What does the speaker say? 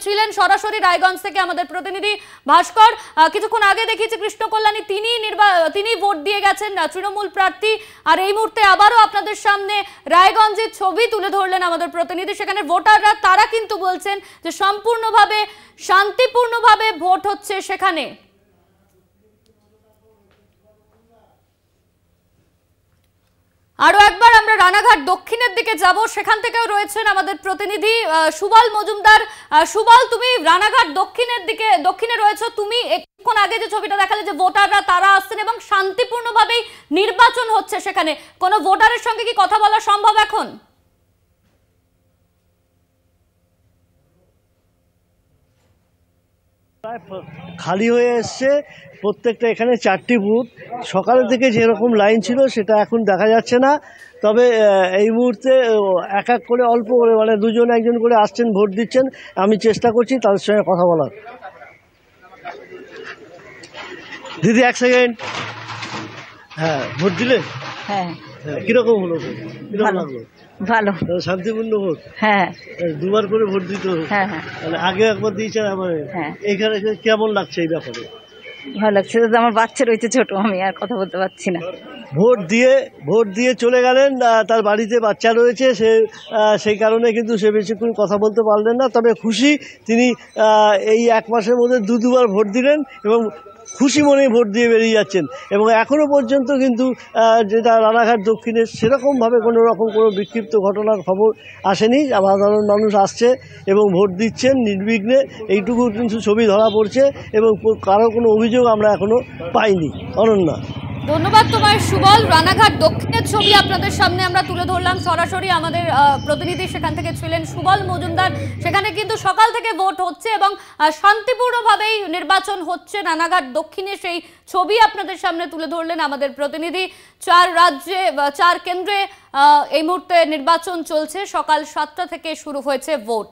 ছিলেন সরাসরি রায়গঞ্জ থেকে আমাদের প্রতিনিধি ভাস্কর। কিছুক্ষণ আগে দেখিয়েছে কৃষ্ণ কল্যাণী তিনি ভোট দিয়ে গেছেন তৃণমূল প্রার্থী, আর এই মুহূর্তে আবারও আপনাদের সামনে রায়গঞ্জের ছবি তুলে ধরলেন আমাদের প্রতিনিধি। সেখানে ভোটাররা তারা কিন্তু বলছেন যে সম্পূর্ণভাবে শান্তিপূর্ণভাবে ভোট হচ্ছে সেখানে। আরো একবার আমরা রানাঘাট দক্ষিণের দিকে যাব, সেখান থেকেও রয়েছেন আমাদের প্রতিনিধি সুবল মজুমদার। সুবল, তুমি রানাঘাট দক্ষিণে রয়েছে, তুমি একটুক্ষণ আগে যে ছবিটা দেখালে যে ভোটাররা তারা আসছেন এবং শান্তিপূর্ণভাবেই নির্বাচন হচ্ছে, সেখানে কোনো ভোটারের সঙ্গে কি কথা বলা সম্ভব এখন? খালি হয়ে এসছে প্রত্যেকটা, এখানে 4টি বুথ। সকালের দিকে যেরকম লাইন ছিল সেটা এখন দেখা যাচ্ছে না, তবে এই মুহূর্তে এক এক করে অল্প করে মানে দুজন একজন করে আসছেন, ভোট দিচ্ছেন। আমি চেষ্টা করছি তাদের সঙ্গে কথা বলার। দিদি এক সেকেন্ড। হ্যাঁ, ভোট দিলে? হ্যাঁ। কিরকম হলো? কিরকম লাগলো? ভালো, শান্তিপূর্ণ ভোট। হ্যাঁ, দুবার করে ভোট দিতে হবে। হ্যাঁ হ্যাঁ, আগে একবার দিয়েছেন, আমার এখানে কেমন লাগছে এই ব্যাপারে? ভালো লাগছে। আমার বাচ্চা রয়েছে ছোট, আমি আর কথা বলতে পারছি না। ভোট দিয়ে চলে গেলেন, তার বাড়িতে বাচ্চা রয়েছে, সেই কারণে কিন্তু সে বেশিক্ষণ কথা বলতে পারলেন না। তবে খুশি তিনি, এই 1 মাসের মধ্যে দুবার ভোট দিলেন এবং খুশি মনেই ভোট দিয়ে বেরিয়ে যাচ্ছেন। এবং এখনও পর্যন্ত কিন্তু যেটা রানাঘাট দক্ষিণে সেরকমভাবে কোনো বিক্ষিপ্ত ঘটনার খবর আসেনি। সাধারণ মানুষ আসছে এবং ভোট দিচ্ছেন নির্বিঘ্নে, এইটুকু কিন্তু ছবি ধরা পড়ছে এবং কারো কোনো অভিযোগ আমরা এখনও পাইনি। অনন্যা, ধন্যবাদ তোমার সুবল। রানাঘাট দক্ষিণের ছবি আপনাদের সামনে আমরা তুলে ধরলাম সরাসরি। আমাদের প্রতিনিধি সেখান থেকে ছিলেন সুবল মজুমদার। সেখানে কিন্তু সকাল থেকে ভোট হচ্ছে এবং শান্তিপূর্ণভাবেই নির্বাচন হচ্ছে রানাঘাট দক্ষিণে, সেই ছবি আপনাদের সামনে তুলে ধরলেন আমাদের প্রতিনিধি। 4 কেন্দ্রে এই মুহূর্তে নির্বাচন চলছে, সকাল 7টা থেকে শুরু হয়েছে ভোট।